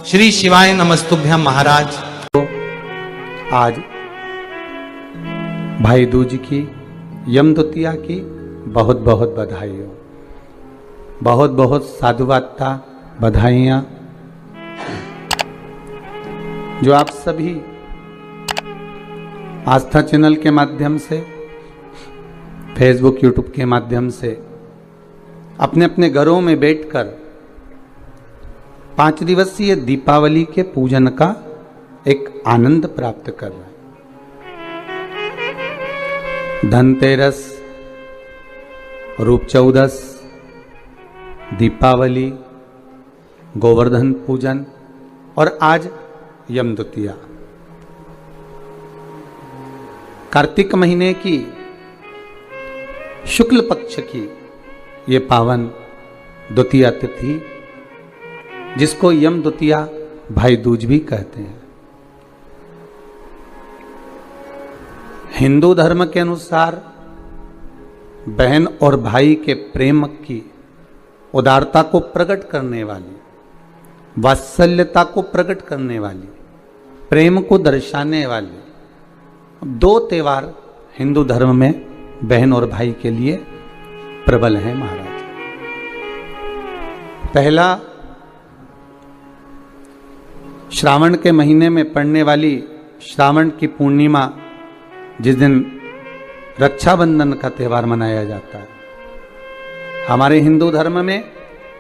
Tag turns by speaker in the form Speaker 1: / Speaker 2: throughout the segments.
Speaker 1: श्री शिवाय नमस्तुभ्यम महाराज।
Speaker 2: आज भाई दूज की यम द्वितीया की बहुत बहुत बधाई हो, बहुत बहुत साधुवादता बधाइयाँ जो आप सभी आस्था चैनल के माध्यम से, फेसबुक यूट्यूब के माध्यम से अपने अपने घरों में बैठकर 5 दिवसीय दीपावली के पूजन का एक आनंद प्राप्त कर रहे हैं। धनतेरस, रूप चौदस, दीपावली, गोवर्धन पूजन और आज यम द्वितीया, कार्तिक महीने की शुक्ल पक्ष की ये पावन द्वितीया तिथि, जिसको यम द्वितीया भाई दूज भी कहते हैं। हिंदू धर्म के अनुसार बहन और भाई के प्रेम की उदारता को प्रकट करने वाली, वात्सल्यता को प्रकट करने वाली, प्रेम को दर्शाने वाले 2 त्योहार हिंदू धर्म में बहन और भाई के लिए प्रबल हैं महाराज। पहला, श्रावण के महीने में पड़ने वाली श्रावण की पूर्णिमा, जिस दिन रक्षाबंधन का त्यौहार मनाया जाता है। हमारे हिंदू धर्म में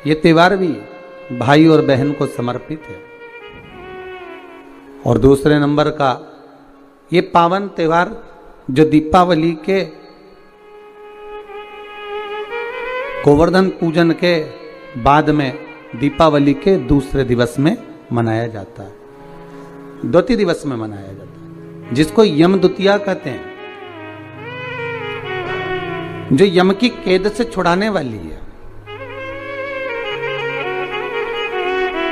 Speaker 2: ये त्यौहार भी भाई और बहन को समर्पित है। और दूसरे नंबर का ये पावन त्यौहार जो दीपावली के गोवर्धन पूजन के बाद में दीपावली के दूसरे दिवस में मनाया जाता है, द्वितीय दिवस में मनाया जाता है, जिसको यम द्वितीया कहते हैं, जो यम की कैद से छुड़ाने वाली है।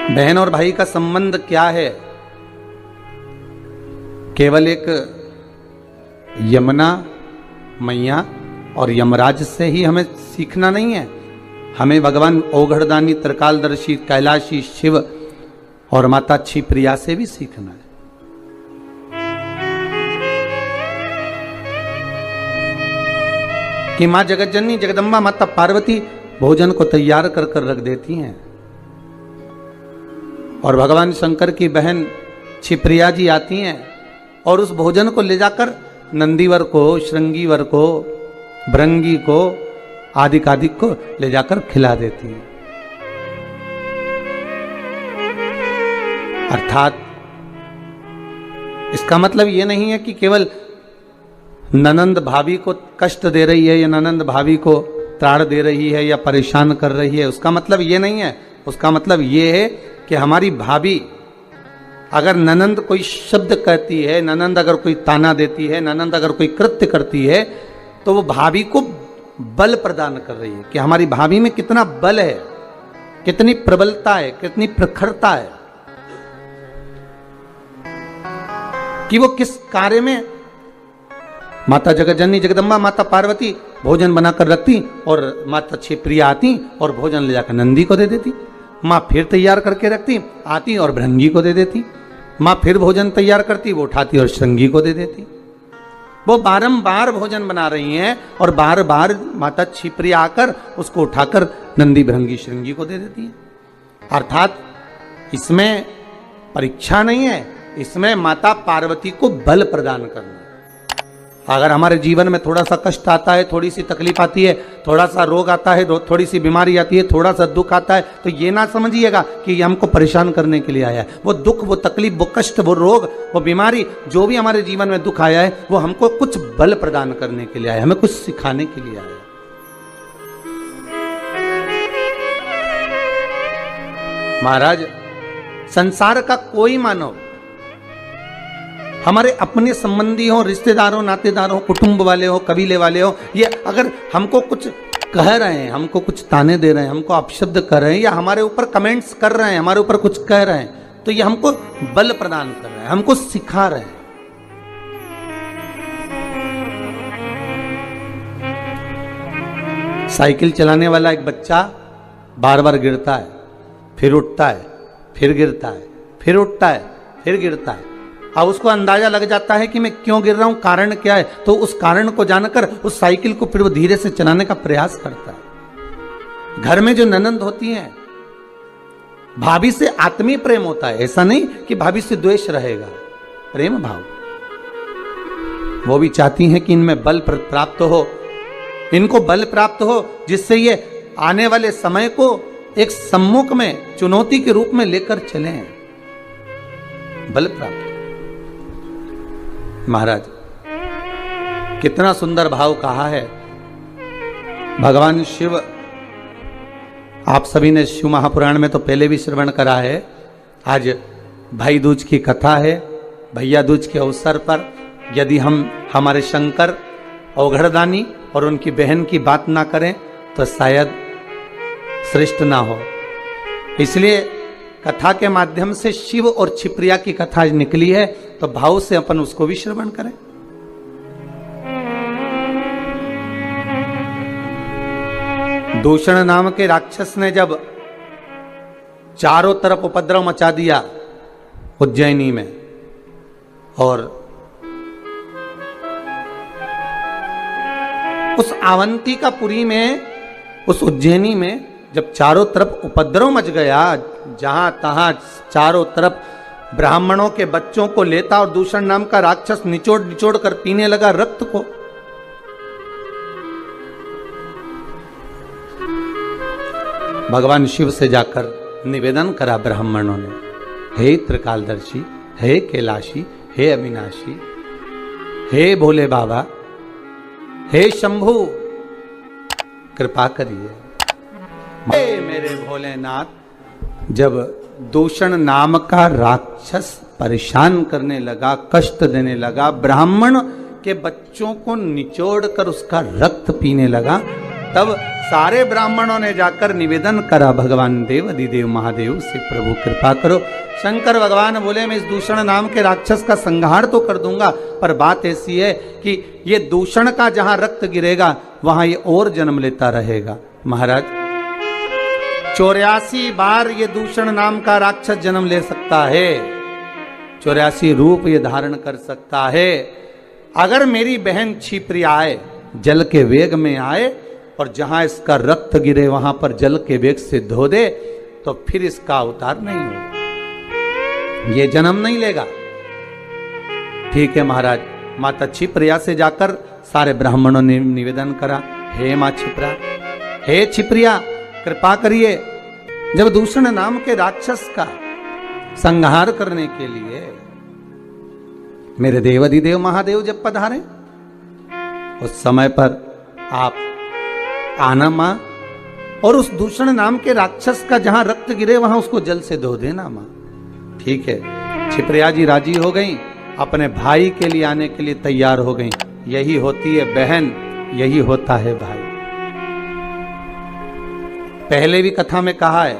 Speaker 2: बहन और भाई का संबंध क्या है? केवल एक यमुना मैया और यमराज से ही हमें सीखना नहीं है, हमें भगवान ओघड़दानी, त्रिकालदर्शी, कैलाशी शिव और माता क्षिप्रिया से भी सीखना है। कि मां जगतजननी जगदम्बा माता पार्वती भोजन को तैयार कर कर रख देती हैं और भगवान शंकर की बहन क्षिप्रिया जी आती हैं और उस भोजन को ले जाकर नंदीवर को, श्रृंगीवर को, भृंगी को, आदिकादिक को ले जाकर खिला देती हैं। अर्थात इसका मतलब ये नहीं है कि केवल ननंद भाभी को कष्ट दे रही है या ननंद भाभी को त्राण दे रही है या परेशान कर रही है, उसका मतलब ये नहीं है। उसका मतलब ये है कि हमारी भाभी अगर ननंद कोई शब्द कहती है, ननंद अगर कोई ताना देती है, ननंद अगर कोई कृत्य करती है, तो वो भाभी को बल प्रदान कर रही है कि हमारी भाभी में कितना बल है, कितनी प्रबलता है, कितनी प्रखरता है, कि वो किस कार्य में माता जगतजननी जगदम्बा माता पार्वती भोजन बनाकर रखती और माता क्षिप्रिया आती और भोजन ले जाकर नंदी को दे देती। माँ फिर तैयार करके रखती, आती और भृंगी को दे देती। माँ फिर भोजन तैयार करती, वो उठाती और श्रृंगी को दे देती। वो बारंबार भोजन बना रही हैं और बार बार माता क्षिप्रिया आकर उसको उठाकर नंदी, भृंगी, श्रृंगी को दे देती है। अर्थात इसमें परीक्षा नहीं है, इसमें माता पार्वती को बल प्रदान करना। अगर हमारे जीवन में थोड़ा सा कष्ट आता है, थोड़ी सी तकलीफ आती है, थोड़ा सा रोग आता है, थोड़ी सी बीमारी आती है, थोड़ा सा दुख आता है, तो ये ना समझिएगा कि ये हमको परेशान करने के लिए आया है। वो दुख, वो तकलीफ, वो कष्ट, वो रोग, वो बीमारी, जो भी हमारे जीवन में दुख आया है, वो हमको कुछ बल प्रदान करने के लिए आया है, हमें कुछ सिखाने के लिए आया है। महाराज, संसार का कोई मानव, हमारे अपने संबंधी हो, रिश्तेदार हो, नातेदार हो, कुटुंब वाले हो, कबीले वाले हो, ये अगर हमको कुछ कह रहे हैं, हमको कुछ ताने दे रहे हैं, हमको अपशब्द कर रहे हैं या हमारे ऊपर कमेंट्स कर रहे हैं, हमारे ऊपर कुछ कह रहे हैं, तो ये हमको बल प्रदान कर रहे हैं, हमको सिखा रहे हैं। साइकिल चलाने वाला एक बच्चा बार बार गिरता है, फिर उठता है, फिर गिरता है, फिर उठता है, फिर गिरता है। अब उसको अंदाजा लग जाता है कि मैं क्यों गिर रहा हूं, कारण क्या है, तो उस कारण को जानकर उस साइकिल को फिर वो धीरे से चलाने का प्रयास करता है। घर में जो ननंद होती हैं, भाभी से आत्मीय प्रेम होता है, ऐसा नहीं कि भाभी से द्वेष रहेगा, प्रेम भाव। वो भी चाहती हैं कि इनमें बल प्राप्त हो, इनको बल प्राप्त हो, जिससे ये आने वाले समय को एक सम्मुख में चुनौती के रूप में लेकर चलें, बल प्राप्त। महाराज कितना सुंदर भाव कहा है भगवान शिव। आप सभी ने शिव महापुराण में तो पहले भी श्रवण करा है। आज भाई दूज की कथा है। भैया दूज के अवसर पर यदि हम हमारे शंकर औघड़दानी और उनकी बहन की बात ना करें तो शायद श्रेष्ठ ना हो। इसलिए कथा के माध्यम से शिव और छिप्रिया की कथा आज निकली है, तो भाव से अपन उसको भी श्रवण करें। दूषण नाम के राक्षस ने जब चारों तरफ उपद्रव मचा दिया उज्जैनी में, और उस अवंतिकापुरी में, उस उज्जैनी में जब चारों तरफ उपद्रव मच गया, जहां तहां चारों तरफ ब्राह्मणों के बच्चों को लेता और दूषण नाम का राक्षस निचोड़ निचोड़ कर पीने लगा रक्त को। भगवान शिव से जाकर निवेदन करा ब्राह्मणों ने, हे त्रिकालदर्शी, हे कैलाशी, हे अविनाशी, हे भोले बाबा, हे शंभु, कृपा करिए। हे मेरे भोलेनाथ, जब दूषण नाम का राक्षस परेशान करने लगा, कष्ट देने लगा, ब्राह्मण के बच्चों को निचोड़ कर उसका रक्त पीने लगा, तब सारे ब्राह्मणों ने जाकर निवेदन करा भगवान देव अधिदेव महादेव से, प्रभु कृपा करो। शंकर भगवान बोले, मैं इस दूषण नाम के राक्षस का संहार तो कर दूंगा, पर बात ऐसी है कि ये दूषण का जहां रक्त गिरेगा वहां ये और जन्म लेता रहेगा। महाराज 84 बार ये दूषण नाम का राक्षस जन्म ले सकता है, 84 रूप ये धारण कर सकता है। अगर मेरी बहन छिप्रिया आए, जल के वेग में आए और जहां इसका रक्त गिरे वहां पर जल के वेग से धो दे, तो फिर इसका अवतार नहीं होगा, ये जन्म नहीं लेगा। ठीक है महाराज। माता छिप्रिया से जाकर सारे ब्राह्मणों ने निवेदन करा, हे मां छिप्रा, हे छिप्रिया, कृपा करिए। जब दूषण नाम के राक्षस का संहार करने के लिए मेरे देवाधिदेव महादेव जब पधारे, उस समय पर आप आना मां, और उस दूषण नाम के राक्षस का जहां रक्त गिरे वहां उसको जल से धो देना मां। ठीक है। छिप्रिया जी राजी हो गई, अपने भाई के लिए आने के लिए तैयार हो गई। यही होती है बहन, यही होता है भाई। पहले भी कथा में कहा है,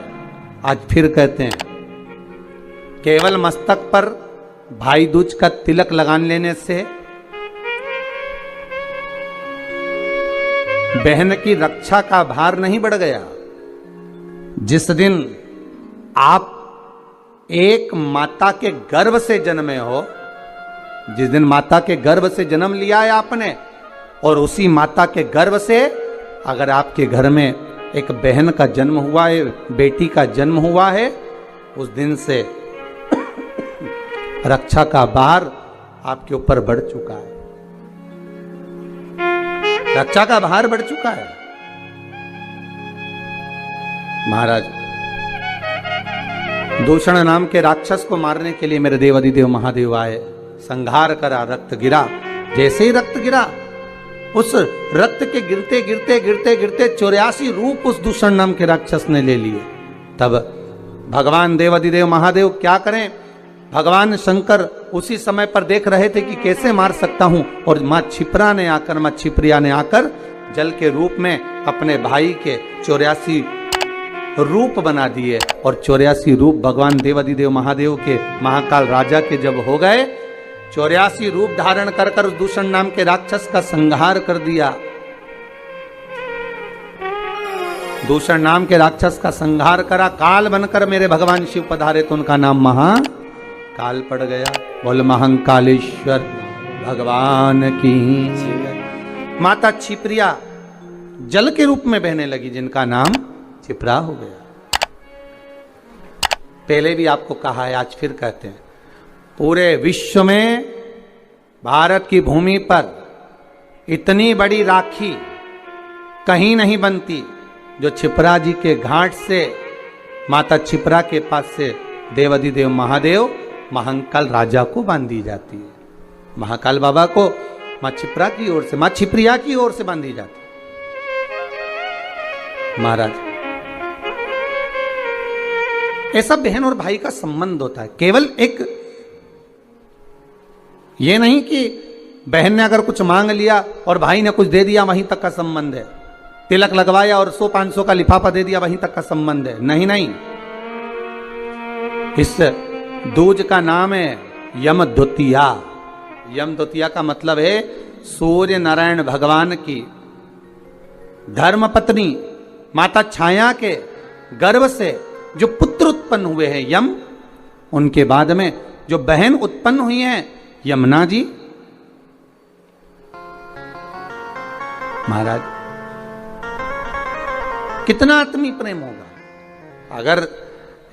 Speaker 2: आज फिर कहते हैं, केवल मस्तक पर भाई दूज का तिलक लगा लेने से बहन की रक्षा का भार नहीं बढ़ गया। जिस दिन आप एक माता के गर्भ से जन्मे हो, जिस दिन माता के गर्भ से जन्म लिया है आपने, और उसी माता के गर्भ से अगर आपके घर में एक बहन का जन्म हुआ है, बेटी का जन्म हुआ है, उस दिन से रक्षा का भार आपके ऊपर बढ़ चुका है, रक्षा का भार बढ़ चुका है। महाराज दूषण नाम के राक्षस को मारने के लिए मेरे देवाधिदेव महादेव आए, संहार करा, रक्त गिरा। जैसे ही रक्त गिरा, उस रक्त के गिरते गिरते गिरते गिरते 84 रूप उस दूषण नाम के राक्षस ने ले लिए। तब भगवान देवाधिदेव महादेव क्या करें, भगवान शंकर उसी समय पर देख रहे थे कि कैसे मार सकता हूं, और मां छिप्रा ने आकर, मां छिप्रिया ने आकर जल के रूप में अपने भाई के 84 रूप बना दिए। और 84 रूप भगवान देवाधिदेव महादेव के, महाकाल राजा के जब हो गए, 84 रूप धारण कर कर उस दूषण नाम के राक्षस का संहार कर दिया। दूषण नाम के राक्षस का संहार करा, काल बनकर मेरे भगवान शिव पधारे, तो उनका नाम काल पड़ गया। बोल महाकालेश्वर भगवान की जय। माता छिप्रिया जल के रूप में बहने लगी, जिनका नाम छिप्रा हो गया। पहले भी आपको कहा है, आज फिर कहते हैं, पूरे विश्व में भारत की भूमि पर इतनी बड़ी राखी कहीं नहीं बनती जो छिप्रा जी के घाट से, माता छिप्रा के पास से देवाधिदेव महादेव महाकाल राजा को बांधी जाती है। महाकाल बाबा को मां छिप्रा की ओर से, मां छिप्रिया की ओर से बांधी जाती है। महाराज, ऐसा बहन और भाई का संबंध होता है। केवल एक ये नहीं कि बहन ने अगर कुछ मांग लिया और भाई ने कुछ दे दिया, वहीं तक का संबंध है। तिलक लगवाया और 100-500 का लिफाफा दे दिया, वहीं तक का संबंध है। नहीं नहीं, इस दूज का नाम है यम द्वितीया। यम द्वितीया का मतलब है सूर्य नारायण भगवान की धर्म पत्नी माता छाया के गर्भ से जो पुत्र उत्पन्न हुए हैं यम, उनके बाद में जो बहन उत्पन्न हुई हैं यमुना जी। महाराज, कितना आत्मीय प्रेम होगा अगर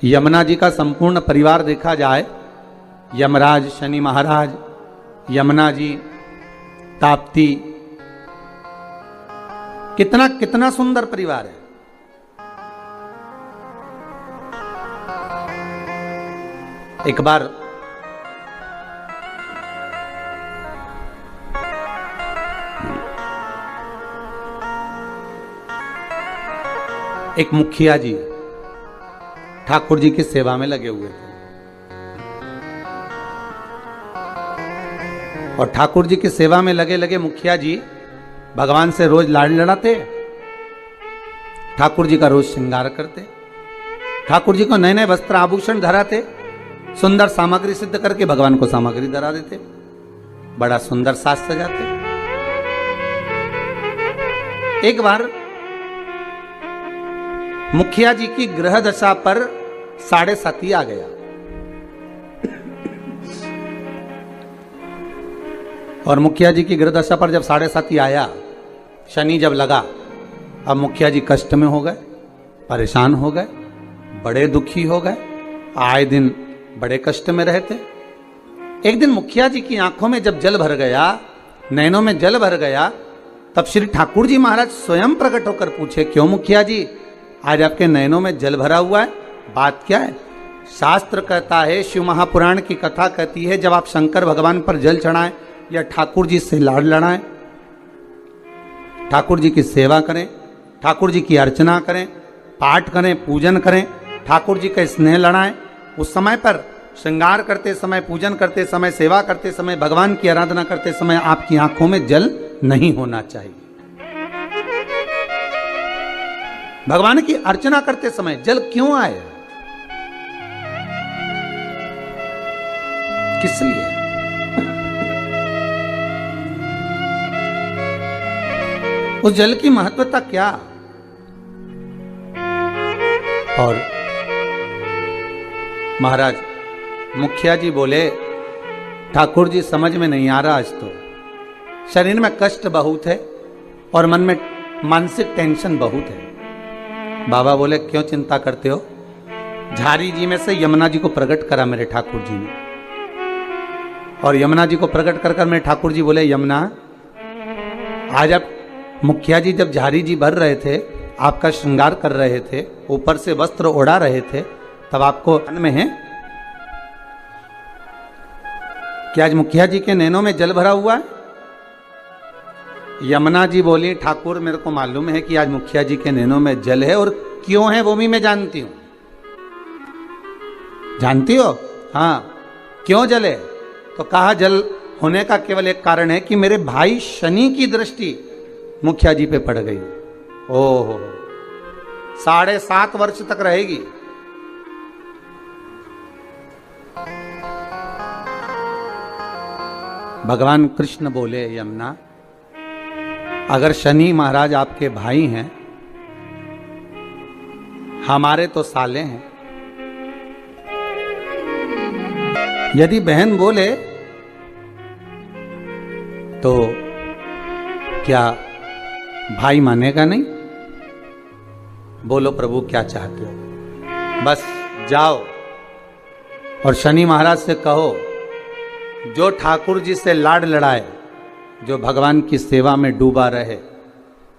Speaker 2: यमुना जी का संपूर्ण परिवार देखा जाए। यमराज शनि महाराज, यमुना जी, ताप्ती, कितना कितना सुंदर परिवार है। एक बार एक मुखिया जी ठाकुर जी की सेवा में लगे हुए थे और ठाकुर जी की सेवा में लगे लगे मुखिया जी भगवान से रोज लाड़ लड़ाते, ठाकुर जी का रोज श्रृंगार करते, ठाकुर जी को नए नए वस्त्र आभूषण धराते, सुंदर सामग्री सिद्ध करके भगवान को सामग्री धरा देते, बड़ा सुंदर साज सजाते। एक बार मुखिया जी की ग्रह दशा पर 7.5 आ गया और मुखिया जी की ग्रह दशा पर जब 7.5 आया, शनि जब लगा, अब मुखिया जी कष्ट में हो गए, परेशान हो गए, बड़े दुखी हो गए, आए दिन बड़े कष्ट में रहते। एक दिन मुखिया जी की आंखों में जब जल भर गया, नैनों में जल भर गया, तब श्री ठाकुर जी महाराज स्वयं प्रकट होकर पूछे, क्यों मुखिया जी आज आपके नैनों में जल भरा हुआ है, बात क्या है? शास्त्र कहता है, शिव महापुराण की कथा कहती है, जब आप शंकर भगवान पर जल चढ़ाएं या ठाकुर जी से लाड़ लड़ाएं, ठाकुर जी की सेवा करें, ठाकुर जी की अर्चना करें, पाठ करें, पूजन करें, ठाकुर जी का स्नेह लड़ाएं, उस समय पर श्रृंगार करते समय, पूजन करते समय, सेवा करते समय, भगवान की आराधना करते समय आपकी आंखों में जल नहीं होना चाहिए। भगवान की अर्चना करते समय जल क्यों आए, किस लिए? उस जल की महत्वता क्या? और महाराज मुखिया जी बोले, ठाकुर जी समझ में नहीं आ रहा, आज तो शरीर में कष्ट बहुत है और मन में मानसिक टेंशन बहुत है। बाबा बोले, क्यों चिंता करते हो? झारी जी में से यमुना जी को प्रकट करा मेरे ठाकुर जी ने, और यमुना जी को प्रकट कर मेरे ठाकुर जी बोले, यमुना आज आप मुखिया जी जब झारी जी भर रहे थे, आपका श्रृंगार कर रहे थे, ऊपर से वस्त्र ओढ़ा रहे थे, तब आपको मन में है कि आज मुखिया जी के नैनों में जल भरा हुआ है? यमुना जी बोली, ठाकुर मेरे को मालूम है कि आज मुखिया जी के नैनों में जल है, और क्यों है वो भी मैं जानती हूं। जानती हो? हाँ। क्यों जल है? तो कहा, जल होने का केवल एक कारण है कि मेरे भाई शनि की दृष्टि मुखिया जी पे पड़ गई। ओहो, 7.5 वर्ष तक रहेगी। भगवान कृष्ण बोले, यमुना अगर शनि महाराज आपके भाई हैं, हमारे तो साले हैं, यदि बहन बोले तो क्या भाई मानेगा नहीं? बोलो प्रभु क्या चाहते हो, बस जाओ और शनि महाराज से कहो जो ठाकुर जी से लाड लड़ाए, जो भगवान की सेवा में डूबा रहे,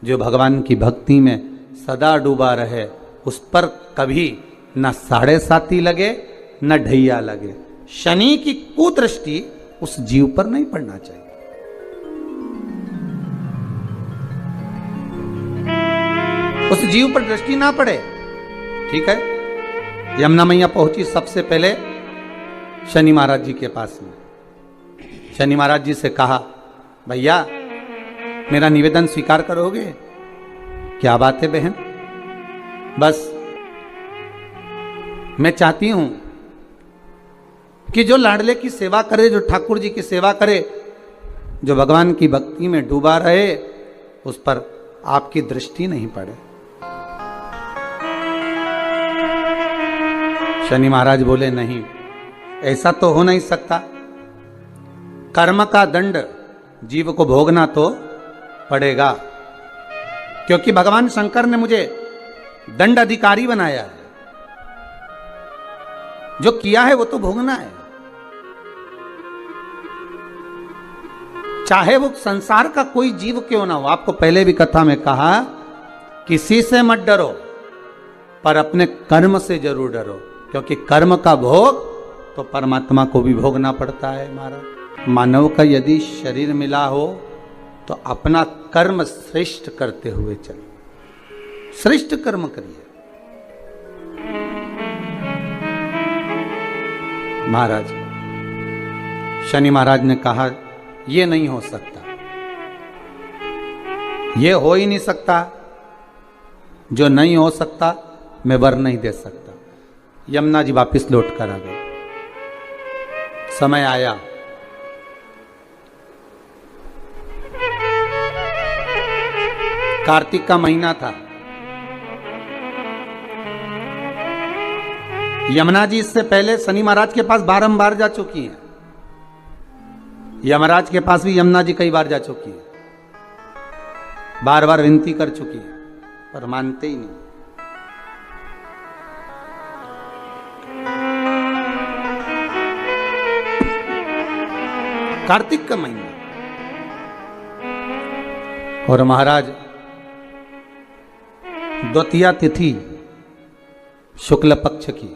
Speaker 2: जो भगवान की भक्ति में सदा डूबा रहे, उस पर कभी न 7.5 लगे न ढैया लगे। शनि की कुदृष्टि उस जीव पर नहीं पड़ना चाहिए। उस जीव पर दृष्टि ना पड़े। ठीक है, यमुना मैया पहुंची सबसे पहले शनि महाराज जी के पास में। शनि महाराज जी से कहा, भैया मेरा निवेदन स्वीकार करोगे? क्या बात है बहन? बस मैं चाहती हूं कि जो लाडले की सेवा करे, जो ठाकुर जी की सेवा करे, जो भगवान की भक्ति में डूबा रहे, उस पर आपकी दृष्टि नहीं पड़े। शनि महाराज बोले, नहीं, ऐसा तो हो नहीं सकता। कर्म का दंड जीव को भोगना तो पड़ेगा, क्योंकि भगवान शंकर ने मुझे दंड अधिकारी बनाया है। जो किया है वो तो भोगना है, चाहे वो संसार का कोई जीव क्यों ना हो। आपको पहले भी कथा में कहा, किसी से मत डरो पर अपने कर्म से जरूर डरो, क्योंकि कर्म का भोग तो परमात्मा को भी भोगना पड़ता है। महाराज, मानव का यदि शरीर मिला हो तो अपना कर्म श्रेष्ठ करते हुए चलो, श्रेष्ठ कर्म करिए। महाराज, शनि महाराज ने कहा, ये नहीं हो सकता, ये हो ही नहीं सकता। जो नहीं हो सकता मैं वर नहीं दे सकता। यमुना जी वापिस लौट कर आ गए। समय आया, कार्तिक का महीना था। यमुना जी इससे पहले शनि महाराज के पास बारंबार जा चुकी हैं। यमराज के पास भी यमुना जी कई बार जा चुकी है, बार बार विनती कर चुकी है, पर मानते ही नहीं। कार्तिक का महीना और महाराज द्वितीया तिथि शुक्ल पक्ष की।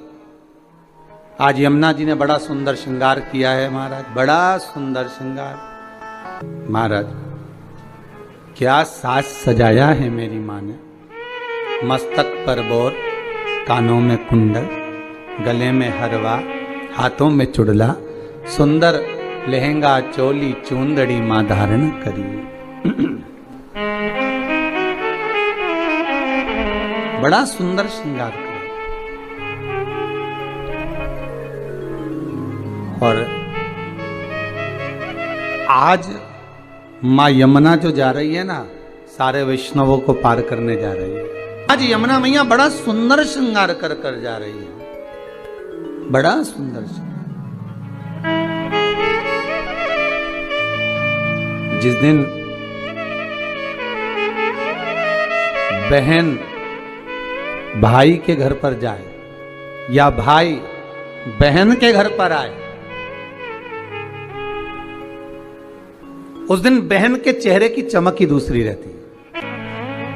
Speaker 2: आज यमुना जी ने बड़ा सुंदर श्रृंगार किया है महाराज, बड़ा सुंदर श्रृंगार। महाराज, क्या साज सजाया है मेरी माँ ने। मस्तक पर बोर, कानों में कुंडल, गले में हरवा, हाथों में चुड़ला, सुंदर लहंगा चोली चूंदड़ी मां धारण करी। बड़ा सुंदर श्रृंगार किया। और आज मां यमुना जो जा रही है ना, सारे वैष्णवों को पार करने जा रही है। आज यमुना मैया बड़ा सुंदर श्रृंगार कर कर जा रही है, बड़ा सुंदर श्रृंगार। जिस दिन बहन भाई के घर पर जाए या भाई बहन के घर पर आए, उस दिन बहन के चेहरे की चमक ही दूसरी रहती है।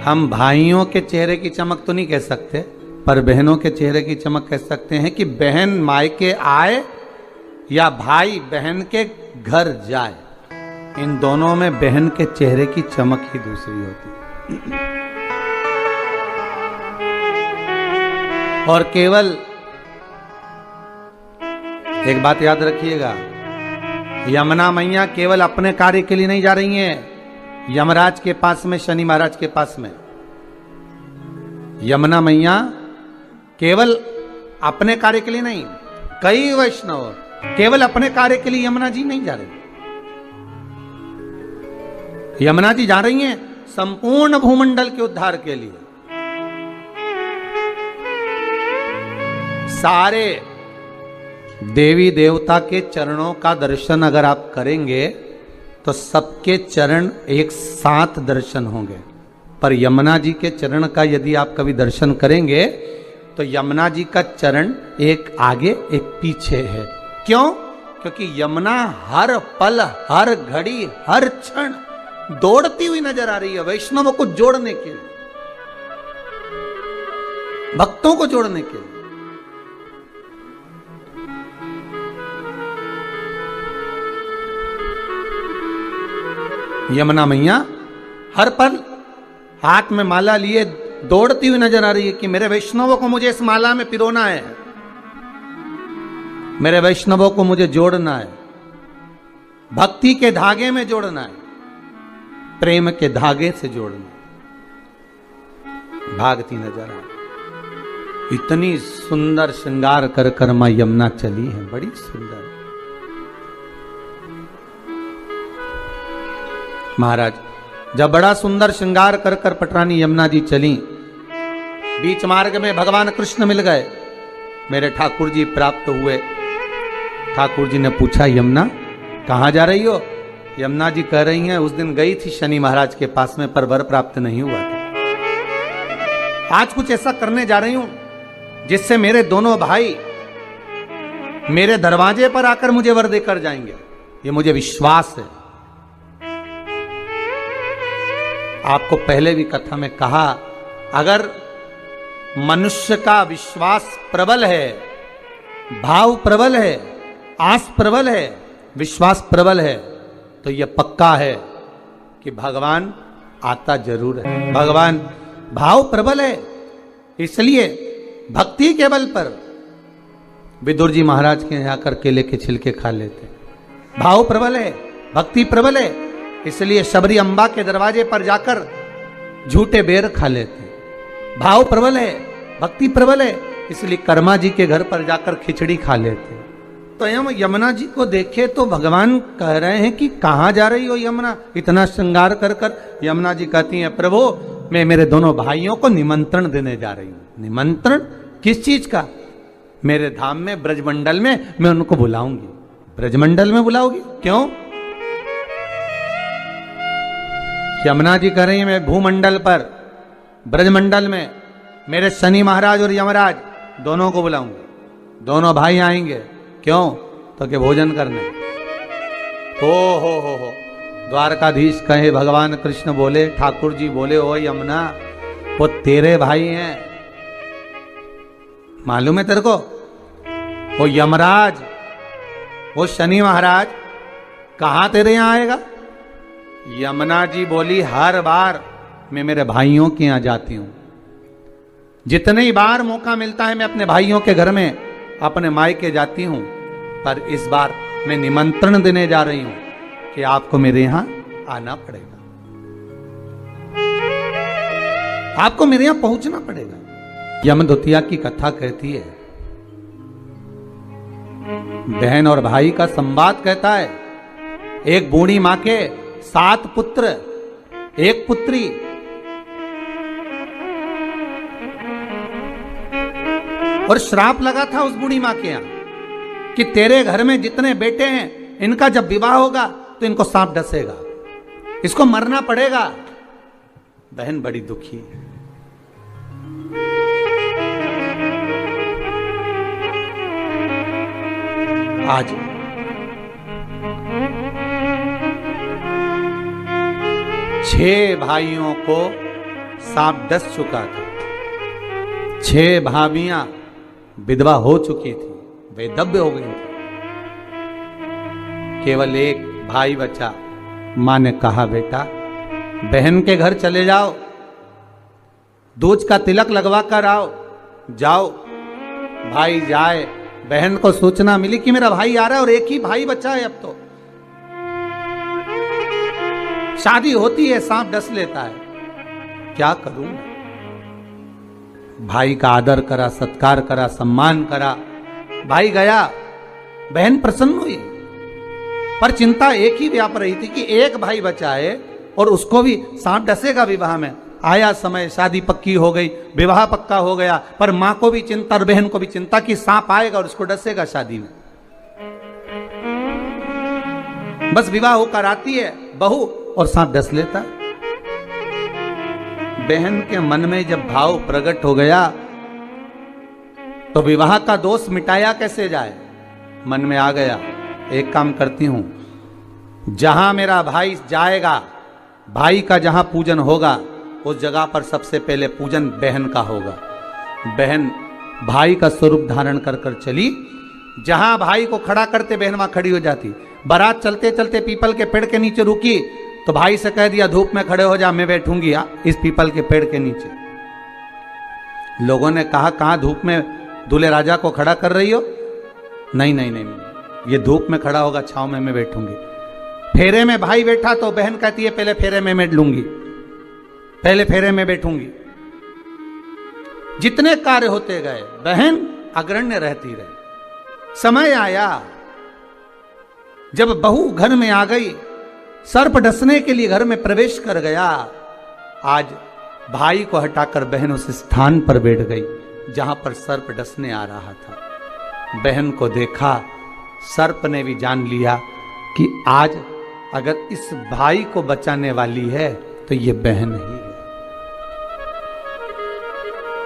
Speaker 2: हम भाइयों के चेहरे की चमक तो नहीं कह सकते, पर बहनों के चेहरे की चमक कह सकते हैं कि बहन मायके आए या भाई बहन के घर जाए, इन दोनों में बहन के चेहरे की चमक ही दूसरी होती है। और केवल एक बात याद रखिएगा, यमुना मैया केवल अपने कार्य के लिए नहीं जा रही हैं यमराज के पास में, शनि महाराज के पास में। यमुना मैया केवल अपने कार्य के लिए नहीं, कई वैष्णव केवल अपने कार्य के लिए यमुना जी नहीं जा रही। यमुना जी जा रही हैं संपूर्ण भूमंडल के उद्धार के लिए। सारे देवी देवता के चरणों का दर्शन अगर आप करेंगे तो सबके चरण एक साथ दर्शन होंगे, पर यमुना जी के चरण का यदि आप कभी दर्शन करेंगे तो यमुना जी का चरण एक आगे एक पीछे है। क्यों? क्योंकि यमुना हर पल, हर घड़ी, हर क्षण दौड़ती हुई नजर आ रही है वैष्णवों को जोड़ने के लिए, भक्तों को जोड़ने के लिए। यमुना मैया हर पल हाथ में माला लिए दौड़ती हुई नजर आ रही है कि मेरे वैष्णवों को मुझे इस माला में पिरोना है, मेरे वैष्णवों को मुझे जोड़ना है, भक्ति के धागे में जोड़ना है, प्रेम के धागे से जोड़ना है। भागती नजर आ रही, इतनी सुंदर श्रृंगार कर कर मां यमुना चली है, बड़ी सुंदर। महाराज जब बड़ा सुंदर श्रृंगार कर कर पटरानी यमुना जी चली, बीच मार्ग में भगवान कृष्ण मिल गए, मेरे ठाकुर जी प्राप्त हुए। ठाकुर जी ने पूछा यमुना कहां जा रही हो? यमुना जी कह रही हैं उस दिन गई थी शनि महाराज के पास में पर वर प्राप्त नहीं हुआ था, आज कुछ ऐसा करने जा रही हूं जिससे मेरे दोनों भाई मेरे दरवाजे पर आकर मुझे वर देकर जाएंगे, ये मुझे विश्वास है। आपको पहले भी कथा में कहा, अगर मनुष्य का विश्वास प्रबल है, भाव प्रबल है, आस प्रबल है, विश्वास प्रबल है, तो यह पक्का है कि भगवान आता जरूर है। भगवान भाव प्रबल है, इसलिए भक्ति के बल पर विदुर जी महाराज के यहाँ आकर केले के छिलके खा लेते। भाव प्रबल है, भक्ति प्रबल है, इसलिए शबरी अम्बा के दरवाजे पर जाकर झूठे बेर खा लेते। भाव प्रबल है, भक्ति प्रबल है, इसलिए कर्मा जी के घर पर जाकर खिचड़ी खा लेते। तो हम यमुना जी को देखे तो भगवान कह रहे हैं कि कहां जा रही हो यमुना, इतना श्रृंगार कर कर। यमुना जी कहती हैं प्रभु मैं मेरे दोनों भाइयों को निमंत्रण देने जा रही हूं। निमंत्रण किस चीज का? मेरे धाम में ब्रजमंडल में मैं उनको बुलाऊंगी। ब्रजमंडल में बुलाओगी? क्यों? यमुना जी कह रही है मैं भूमंडल पर ब्रजमंडल में मेरे शनि महाराज और यमराज दोनों को बुलाऊंगी, दोनों भाई आएंगे। क्यों? तो कि भोजन करने। हो द्वारकाधीश कहे, भगवान कृष्ण बोले, ठाकुर जी बोले, ओ यमुना वो तेरे भाई हैं, मालूम है तेरे को? वो यमराज, वो शनि महाराज कहां तेरे यहां आएगा? यमुना जी बोली हर बार मैं मेरे भाइयों के यहां जाती हूं, जितने ही बार मौका मिलता है मैं अपने भाइयों के घर में अपने मायके जाती हूं, पर इस बार मैं निमंत्रण देने जा रही हूं कि आपको मेरे यहां आना पड़ेगा, आपको मेरे यहां पहुंचना पड़ेगा। यमदूतिया की कथा कहती है, बहन और भाई का संवाद कहता है। एक बूढ़ी मां के 7 पुत्र, 1 पुत्री। और श्राप लगा था उस बूढ़ी मां के यहां कि तेरे घर में जितने बेटे हैं इनका जब विवाह होगा तो इनको सांप डसेगा, इसको मरना पड़ेगा। बहन बड़ी दुखी है। आज 6 भाइयों को सांप डस चुका था। 6 भाभियां विधवा हो चुकी थी, वैधव्य हो गई थी। केवल एक भाई बचा। मां ने कहा बेटा बहन के घर चले जाओ, दूज का तिलक लगवा कर आओ। जाओ। भाई जाए। बहन को सूचना मिली कि मेरा भाई आ रहा है और एक ही भाई बचा है, अब तो शादी होती है सांप डस लेता है, क्या करूं? भाई का आदर करा, सत्कार करा, सम्मान करा। भाई गया, बहन प्रसन्न हुई, पर चिंता एक ही व्याप रही थी कि एक भाई बचा है और उसको भी सांप डसेगा विवाह में। आया समय, शादी पक्की हो गई, विवाह पक्का हो गया, पर मां को भी चिंता और बहन को भी चिंता कि सांप आएगा और उसको डसेगा शादी में। बस विवाह होकर आती है बहू और सांप डस लेता। बहन के मन में जब भाव प्रकट हो गया तो विवाह का दोष मिटाया कैसे जाए। मन में आ गया, एक काम करती हूं, जहां मेरा भाई जाएगा, भाई का जहां पूजन होगा उस जगह पर सबसे पहले पूजन बहन का होगा। बहन भाई का स्वरूप धारण कर कर चली, जहां भाई को खड़ा करते बहन वहां खड़ी हो जाती। बारात चलते चलते पीपल के पेड़ के नीचे रुकी तो भाई से कह दिया धूप में खड़े हो जा, मैं बैठूंगी इस पीपल के पेड़ के नीचे। लोगों ने कहा कहां धूप में दूल्हे राजा को खड़ा कर रही हो? नहीं नहीं नहीं, ये धूप में खड़ा होगा, छांव में मैं बैठूंगी। फेरे में भाई बैठा तो बहन कहती है पहले फेरे में मैं लूंगी, पहले फेरे में बैठूंगी। जितने कार्य होते गए बहन अग्रण्य रहती रही। समय आया जब बहू घर में आ गई, सर्प डसने के लिए घर में प्रवेश कर गया। आज भाई को हटाकर बहन उस स्थान पर बैठ गई जहां पर सर्प डसने आ रहा था। बहन को देखा, सर्प ने भी जान लिया कि आज अगर इस भाई को बचाने वाली है तो ये बहन ही है।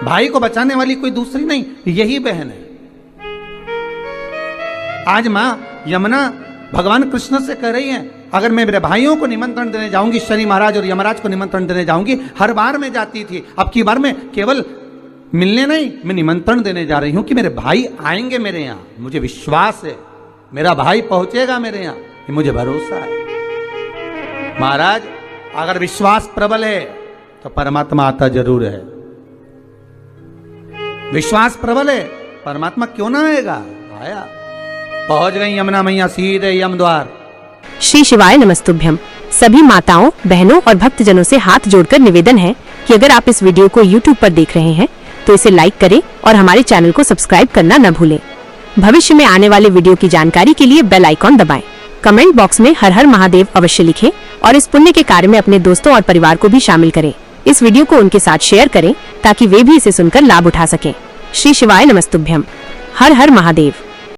Speaker 2: भाई को बचाने वाली कोई दूसरी नहीं, यही बहन है। आज मां यमुना भगवान कृष्ण से कह रही है, अगर मैं मेरे भाइयों को निमंत्रण देने जाऊंगी, शनि महाराज और यमराज को निमंत्रण देने जाऊंगी, हर बार मैं जाती थी, अब की बार मैं केवल मिलने नहीं, मैं निमंत्रण देने जा रही हूं कि मेरे भाई आएंगे मेरे यहां। मुझे विश्वास है मेरा भाई पहुंचेगा मेरे यहां, ये मुझे भरोसा है। महाराज अगर विश्वास प्रबल है तो परमात्मा आता जरूर है। विश्वास प्रबल है, परमात्मा क्यों ना आएगा? आया। पहुंच गई यमुना मैया सीधे यम द्वार।
Speaker 3: श्री शिवाय नमस्तुभ्यम। सभी माताओं, बहनों और भक्तजनों से हाथ जोड़कर निवेदन है कि अगर आप इस वीडियो को YouTube पर देख रहे हैं तो इसे लाइक करें और हमारे चैनल को सब्सक्राइब करना न भूलें। भविष्य में आने वाले वीडियो की जानकारी के लिए बेल आइकॉन दबाएं। कमेंट बॉक्स में हर हर महादेव अवश्य लिखें और इस पुण्य के कार्य में अपने दोस्तों और परिवार को भी शामिल करें। इस वीडियो को उनके साथ शेयर करें ताकि वे भी इसे सुनकर लाभ उठा सकें। श्री शिवाय नमस्तुभ्यम। हर हर महादेव।